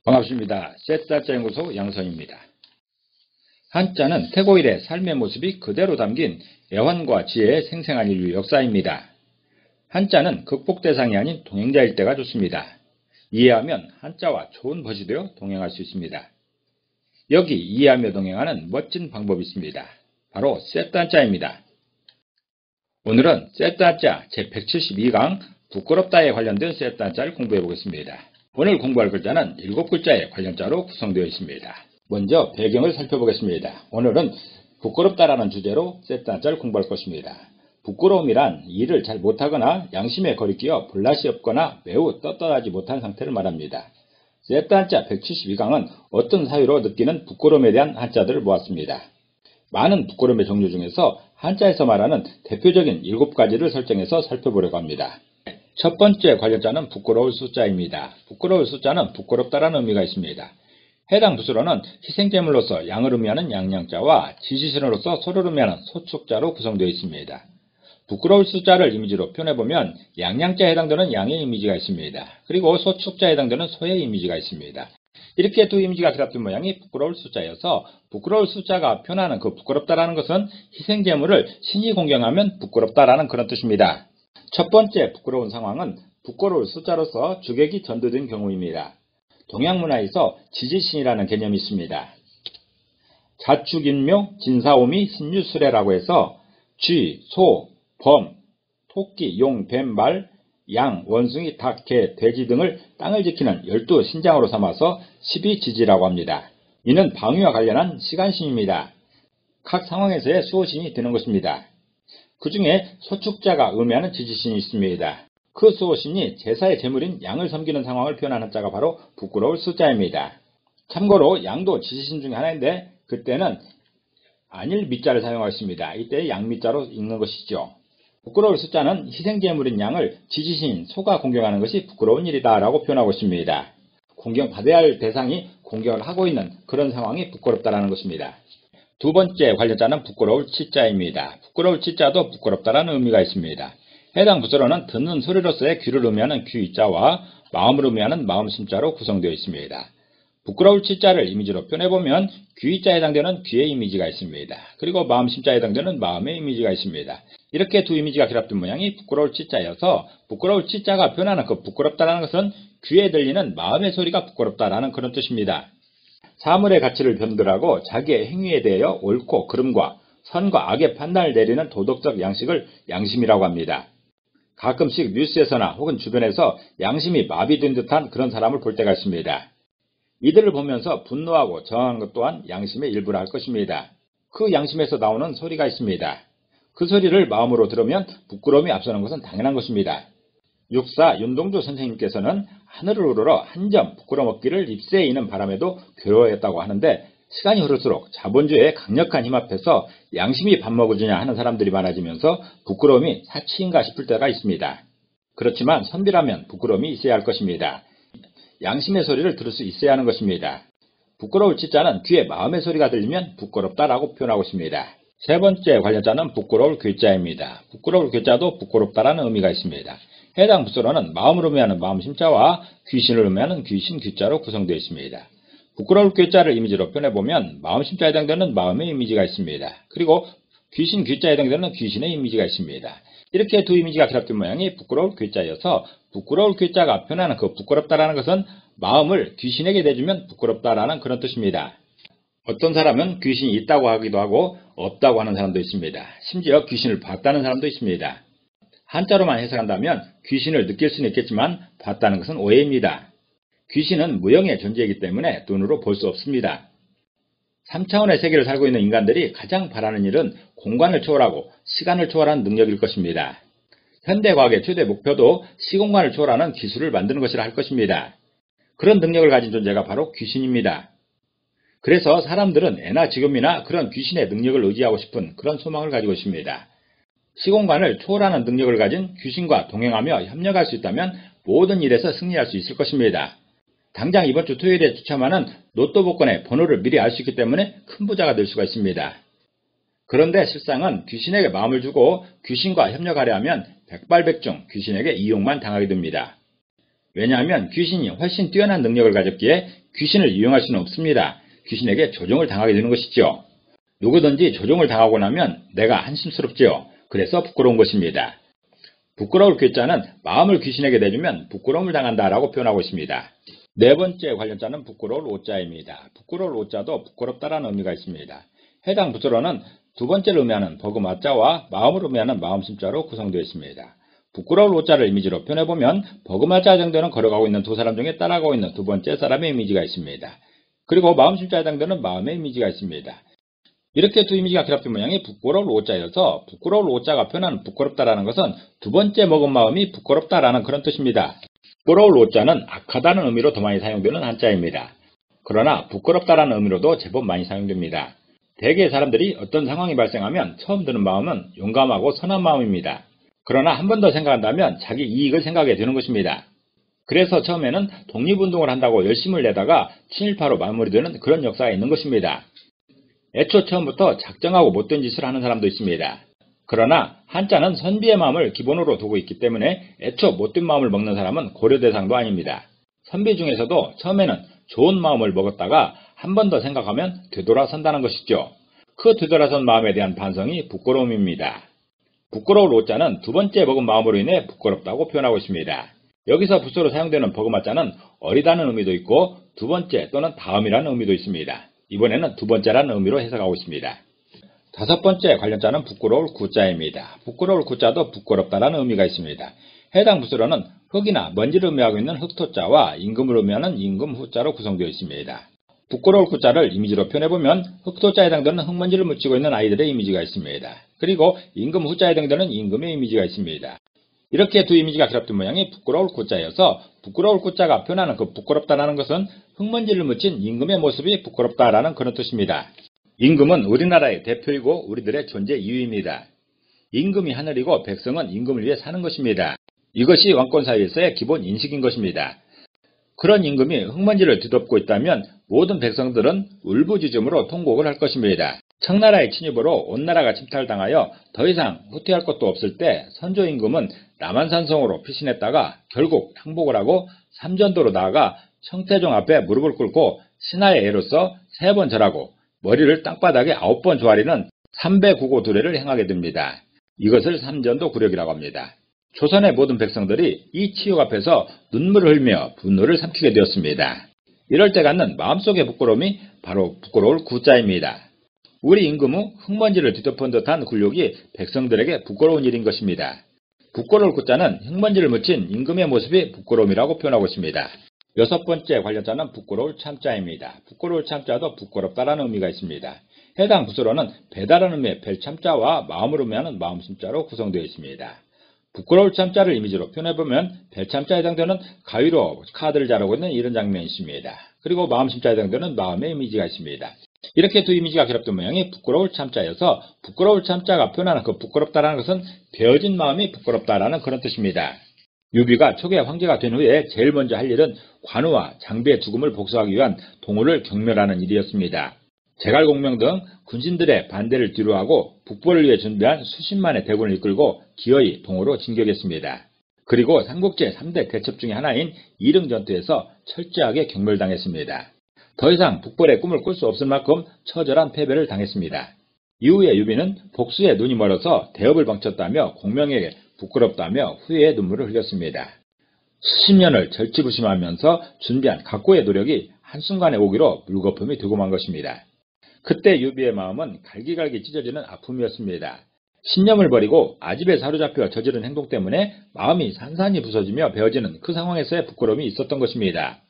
반갑습니다. 셋달자연구소 양성입니다. 한자는 태고일의 삶의 모습이 그대로 담긴 애환과 지혜의 생생한 인류 역사입니다. 한자는 극복 대상이 아닌 동행자일 때가 좋습니다. 이해하면 한자와 좋은 벗이 되어 동행할 수 있습니다. 여기 이해하며 동행하는 멋진 방법이 있습니다. 바로 셋단자입니다. 오늘은 셋단자 제172강 부끄럽다에 관련된 셋단자를 공부해 보겠습니다. 오늘 공부할 글자는 7글자의 관련자로 구성되어 있습니다. 먼저 배경을 살펴보겠습니다. 오늘은 부끄럽다라는 주제로 셋단자를 공부할 것입니다. 부끄러움이란 일을 잘 못하거나 양심에 거리끼어 볼낯이 없거나 매우 떳떳하지 못한 상태를 말합니다. 셋단자 172강은 어떤 사유로 느끼는 부끄러움에 대한 한자들을 모았습니다. 많은 부끄러움의 종류 중에서 한자에서 말하는 대표적인 7가지를 설정해서 살펴보려고 합니다. 첫 번째 관련자는 부끄러울 숫자입니다. 부끄러울 숫자는 부끄럽다라는 의미가 있습니다. 해당 부수로는 희생제물로서 양을 의미하는 양양자와 지지신으로서 소를 의미하는 소축자로 구성되어 있습니다. 부끄러울 숫자를 이미지로 표현해보면 양양자에 해당되는 양의 이미지가 있습니다. 그리고 소축자에 해당되는 소의 이미지가 있습니다. 이렇게 두 이미지가 결합된 모양이 부끄러울 숫자여서 부끄러울 숫자가 표현하는 그 부끄럽다라는 것은 희생제물을 신이 공경하면 부끄럽다라는 그런 뜻입니다. 첫 번째 부끄러운 상황은 부끄러울 숫자로서 주객이 전도된 경우입니다. 동양문화에서 지지신이라는 개념이 있습니다. 자축인묘, 진사오미, 신유수레라고 해서 쥐, 소, 범, 토끼, 용, 뱀, 말, 양, 원숭이, 닭, 개, 돼지 등을 땅을 지키는 12신장으로 삼아서 12지지라고 합니다. 이는 방위와 관련한 시간신입니다. 각 상황에서의 수호신이 되는 것입니다. 그 중에 소축자가 의미하는 지지신이 있습니다. 그 수호신이 제사의 제물인 양을 섬기는 상황을 표현하는 자가 바로 부끄러울 숫자입니다. 참고로 양도 지지신 중에 하나인데 그때는 안일 미자를 사용하였습니다. 이때 양미자로 읽는 것이죠. 부끄러울 숫자는 희생제물인 양을 지지신 소가 공경하는 것이 부끄러운 일이다 라고 표현하고 있습니다. 공경받아야 할 대상이 공경을 하고 있는 그런 상황이 부끄럽다라는 것입니다. 두 번째 관련자는 부끄러울 치자입니다. 부끄러울 치자도 부끄럽다라는 의미가 있습니다. 해당 부서로는 듣는 소리로서의 귀를 의미하는 귀자와 마음을 의미하는 마음심자로 구성되어 있습니다. 부끄러울 치자를 이미지로 표현해보면 귀자에 해당되는 귀의 이미지가 있습니다. 그리고 마음심자에 해당되는 마음의 이미지가 있습니다. 이렇게 두 이미지가 결합된 모양이 부끄러울 치자여서 부끄러울 치자가 표현하는 그 부끄럽다라는 것은 귀에 들리는 마음의 소리가 부끄럽다라는 그런 뜻입니다. 사물의 가치를 변들하고 자기의 행위에 대하여 옳고 그름과 선과 악의 판단을 내리는 도덕적 양식을 양심이라고 합니다. 가끔씩 뉴스에서나 혹은 주변에서 양심이 마비된 듯한 그런 사람을 볼 때가 있습니다. 이들을 보면서 분노하고 저항하는 것 또한 양심의 일부라 할 것입니다. 그 양심에서 나오는 소리가 있습니다. 그 소리를 마음으로 들으면 부끄러움이 앞서는 것은 당연한 것입니다. 육사 윤동주 선생님께서는 하늘을 우러러 한 점 부끄러움 없기를 입새에 있는 바람에도 괴로워했다고 하는데 시간이 흐를수록 자본주의의 강력한 힘 앞에서 양심이 밥 먹어주냐 하는 사람들이 많아지면서 부끄러움이 사치인가 싶을 때가 있습니다. 그렇지만 선비라면 부끄러움이 있어야 할 것입니다. 양심의 소리를 들을 수 있어야 하는 것입니다. 부끄러울 치자는 귀에 마음의 소리가 들리면 부끄럽다라고 표현하고 있습니다. 세 번째 관련자는 부끄러울 괴자입니다. 부끄러울 괴자도 부끄럽다라는 의미가 있습니다. 해당 부서로는 마음을 의미하는 마음심자와 귀신을 의미하는 귀신 귀자로 구성되어 있습니다. 부끄러울 괴자를 이미지로 표현해보면 마음심자에 해당되는 마음의 이미지가 있습니다. 그리고 귀신 귀자에 해당되는 귀신의 이미지가 있습니다. 이렇게 두 이미지가 결합된 모양이 부끄러울 괴자여서 부끄러울 괴자가 표현하는 그 부끄럽다라는 것은 마음을 귀신에게 내주면 부끄럽다라는 그런 뜻입니다. 어떤 사람은 귀신이 있다고 하기도 하고 없다고 하는 사람도 있습니다. 심지어 귀신을 봤다는 사람도 있습니다. 한자로만 해석한다면 귀신을 느낄 수는 있겠지만 봤다는 것은 오해입니다. 귀신은 무형의 존재이기 때문에 눈으로 볼 수 없습니다. 3차원의 세계를 살고 있는 인간들이 가장 바라는 일은 공간을 초월하고 시간을 초월하는 능력일 것입니다. 현대과학의 최대 목표도 시공간을 초월하는 기술을 만드는 것이라 할 것입니다. 그런 능력을 가진 존재가 바로 귀신입니다. 그래서 사람들은 애나 지금이나 그런 귀신의 능력을 의지하고 싶은 그런 소망을 가지고 있습니다. 시공간을 초월하는 능력을 가진 귀신과 동행하며 협력할 수 있다면 모든 일에서 승리할 수 있을 것입니다. 당장 이번 주 토요일에 추첨하는 로또 복권의 번호를 미리 알 수 있기 때문에 큰 부자가 될 수가 있습니다. 그런데 실상은 귀신에게 마음을 주고 귀신과 협력하려 하면 백발백중 귀신에게 이용만 당하게 됩니다. 왜냐하면 귀신이 훨씬 뛰어난 능력을 가졌기에 귀신을 이용할 수는 없습니다. 귀신에게 조종을 당하게 되는 것이죠. 누구든지 조종을 당하고 나면 내가 한심스럽지요. 그래서 부끄러운 것입니다. 부끄러울 괴자는 마음을 귀신에게 내주면 부끄러움을 당한다라고 표현하고 있습니다. 네 번째 관련자는 부끄러울 오자입니다. 부끄러울 오자도 부끄럽다라는 의미가 있습니다. 해당 부서로는 두 번째를 의미하는 버그마자와 마음을 의미하는 마음심자로 구성되어 있습니다. 부끄러울 오자를 이미지로 표현해보면 버그마자에 해당되는 걸어가고 있는 두 사람 중에 따라가고 있는 두 번째 사람의 이미지가 있습니다. 그리고 마음심자에 해당되는 마음의 이미지가 있습니다. 이렇게 두 이미지가 결합된 모양이 부끄러울 오자여서 부끄러울 오자가 표현하는 부끄럽다라는 것은 두 번째 먹은 마음이 부끄럽다라는 그런 뜻입니다. 부끄러울 오자는 악하다는 의미로 더 많이 사용되는 한자입니다. 그러나 부끄럽다라는 의미로도 제법 많이 사용됩니다. 대개 사람들이 어떤 상황이 발생하면 처음 드는 마음은 용감하고 선한 마음입니다. 그러나 한 번 더 생각한다면 자기 이익을 생각하게 되는 것입니다. 그래서 처음에는 독립운동을 한다고 열심을 내다가 친일파로 마무리되는 그런 역사가 있는 것입니다. 애초 처음부터 작정하고 못된 짓을 하는 사람도 있습니다. 그러나 한자는 선비의 마음을 기본으로 두고 있기 때문에 애초 못된 마음을 먹는 사람은 고려 대상도 아닙니다. 선비 중에서도 처음에는 좋은 마음을 먹었다가 한 번 더 생각하면 되돌아선다는 것이죠. 그 되돌아선 마음에 대한 반성이 부끄러움입니다. 부끄러울 오자는 두 번째 먹은 마음으로 인해 부끄럽다고 표현하고 있습니다. 여기서 부서로 사용되는 버그마자는 어리다는 의미도 있고 두 번째 또는 다음이라는 의미도 있습니다. 이번에는 두 번째라는 의미로 해석하고 있습니다. 다섯 번째 관련자는 부끄러울 구자입니다. 부끄러울 구자도 부끄럽다라는 의미가 있습니다. 해당 부서로는 흙이나 먼지를 의미하고 있는 흙토자와 임금을 의미하는 임금후자로 구성되어 있습니다. 부끄러울 구자를 이미지로 표현해보면 흙토자에 해당되는 흙먼지를 묻히고 있는 아이들의 이미지가 있습니다. 그리고 임금후자에 해당되는 임금의 이미지가 있습니다. 이렇게 두 이미지가 결합된 모양이 부끄러울 구자여서 부끄러울 구자가 표현하는 그 부끄럽다라는 것은 흙먼지를 묻힌 임금의 모습이 부끄럽다라는 그런 뜻입니다. 임금은 우리나라의 대표이고 우리들의 존재 이유입니다. 임금이 하늘이고 백성은 임금을 위해 사는 것입니다. 이것이 왕권 사회에서의 기본 인식인 것입니다. 그런 임금이 흙먼지를 뒤덮고 있다면 모든 백성들은 울부짖음으로 통곡을 할 것입니다. 청나라의 침입으로 온 나라가 침탈당하여 더 이상 후퇴할 것도 없을 때 선조 임금은 남한산성으로 피신했다가 결국 항복을 하고 삼전도로 나아가 청태종 앞에 무릎을 꿇고 신하의 애로서 3번 절하고 머리를 땅바닥에 9번 조아리는 삼배구고 두례를 행하게 됩니다. 이것을 삼전도 구력이라고 합니다. 조선의 모든 백성들이 이 치욕 앞에서 눈물을 흘며 분노를 삼키게 되었습니다. 이럴 때 갖는 마음속의 부끄러움이 바로 부끄러울 구자입니다. 우리 임금의 흙먼지를 뒤덮은 듯한 굴욕이 백성들에게 부끄러운 일인 것입니다. 부끄러울 구자는 흙먼지를 묻힌 임금의 모습이 부끄러움이라고 표현하고 있습니다. 여섯 번째 관련자는 부끄러울 참자입니다. 부끄러울 참자도 부끄럽다라는 의미가 있습니다. 해당 부서로는 배다라는 의미의 벨참자와 마음을 의미하는 마음심자로 구성되어 있습니다. 부끄러울 참자를 이미지로 표현해보면 벨참자에 해당되는 가위로 카드를 자르고 있는 이런 장면이 있습니다. 그리고 마음심자에 해당되는 마음의 이미지가 있습니다. 이렇게 두 이미지가 결합된 모양이 부끄러울 참자여서 부끄러울 참자가 표현하는 그 부끄럽다라는 것은 베어진 마음이 부끄럽다라는 그런 뜻입니다. 유비가 초기에 황제가 된 후에 제일 먼저 할 일은 관우와 장비의 죽음을 복수하기 위한 동호를 경멸하는 일이었습니다. 제갈공명 등 군신들의 반대를 뒤로하고 북벌을 위해 준비한 수십만의 대군을 이끌고 기어이 동호로 진격했습니다. 그리고 삼국지 3대 대첩 중의 하나인 이릉전투에서 철저하게 경멸당했습니다. 더 이상 북벌의 꿈을 꿀 수 없을 만큼 처절한 패배를 당했습니다. 이후에 유비는 복수에 눈이 멀어서 대업을 방쳤다며 공명에게 부끄럽다며 후회의 눈물을 흘렸습니다. 수십 년을 절치부심하면서 준비한 각고의 노력이 한순간에 오기로 물거품이 되고 만 것입니다. 그때 유비의 마음은 갈기갈기 찢어지는 아픔이었습니다. 신념을 버리고 아집에 사로잡혀 저지른 행동 때문에 마음이 산산이 부서지며 베어지는 그 상황에서의 부끄러움이 있었던 것입니다.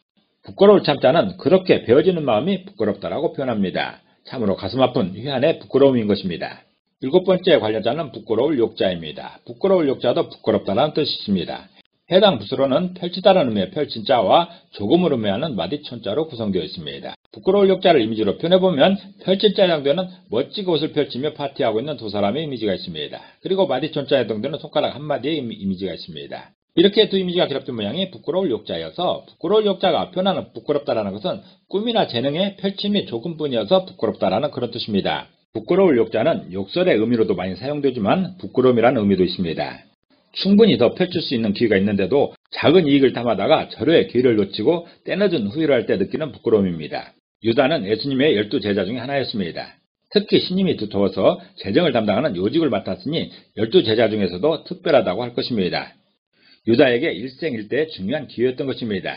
부끄러울 참자는 그렇게 베어지는 마음이 부끄럽다라고 표현합니다. 참으로 가슴 아픈 회한의 부끄러움인 것입니다. 일곱 번째 관련자는 부끄러울 욕자입니다. 부끄러울 욕자도 부끄럽다라는 뜻이 있습니다. 해당 부서로는 펼치다라는 의미의 펼친자와 조금을 의미하는 마디촌자로 구성되어 있습니다. 부끄러울 욕자를 이미지로 표현해보면 펼칠자에 해당되는 멋지게 옷을 펼치며 파티하고 있는 두 사람의 이미지가 있습니다. 그리고 마디촌자에 해당되는 손가락 한마디의 이미지가 있습니다. 이렇게 두 이미지가 결합된 모양이 부끄러울 욕자여서 부끄러울 욕자가 표현하는 부끄럽다라는 것은 꿈이나 재능의 펼침이 조금뿐이어서 부끄럽다라는 그런 뜻입니다. 부끄러울 욕자는 욕설의 의미로도 많이 사용되지만 부끄러움이라는 의미도 있습니다. 충분히 더 펼칠 수 있는 기회가 있는데도 작은 이익을 탐하다가 절호의 기회를 놓치고 때늦은 후회를 할 때 느끼는 부끄러움입니다. 유다는 예수님의 12 제자 중에 하나였습니다. 특히 신임이 두터워서 재정을 담당하는 요직을 맡았으니 12 제자 중에서도 특별하다고 할 것입니다. 유다에게 일생일대의 중요한 기회였던 것입니다.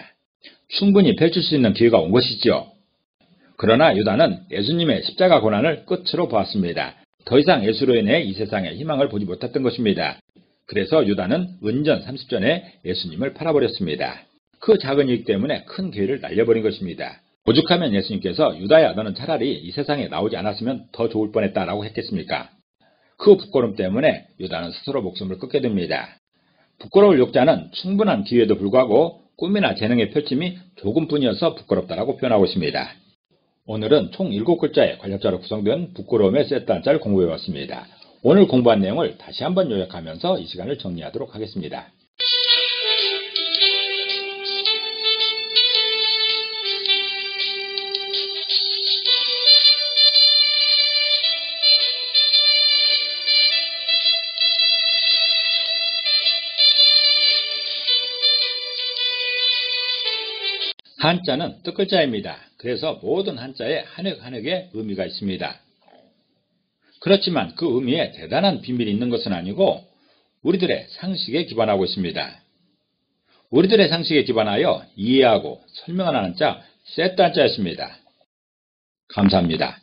충분히 펼칠 수 있는 기회가 온 것이지요. 그러나 유다는 예수님의 십자가 고난을 끝으로 보았습니다. 더 이상 예수로 인해 이 세상에 희망을 보지 못했던 것입니다. 그래서 유다는 은전 30전에 예수님을 팔아버렸습니다. 그 작은 이익 때문에 큰 기회를 날려버린 것입니다. 오죽하면 예수님께서 유다야 너는 차라리 이 세상에 나오지 않았으면 더 좋을 뻔했다라고 했겠습니까? 그 부끄러움 때문에 유다는 스스로 목숨을 끊게 됩니다. 부끄러울 욕자는 충분한 기회에도 불구하고 꿈이나 재능의 펼침이 조금뿐이어서 부끄럽다라고 표현하고 있습니다. 오늘은 총 7글자의 관력자로 구성된 부끄러움의 세트 한자를 공부해봤습니다. 오늘 공부한 내용을 다시 한번 요약하면서 이 시간을 정리하도록 하겠습니다. 한자는 뜻글자입니다. 그래서 모든 한자에 한획 한획의 의미가 있습니다. 그렇지만 그 의미에 대단한 비밀이 있는 것은 아니고 우리들의 상식에 기반하고 있습니다. 우리들의 상식에 기반하여 이해하고 설명하는 한자 세트 한자였습니다. 감사합니다.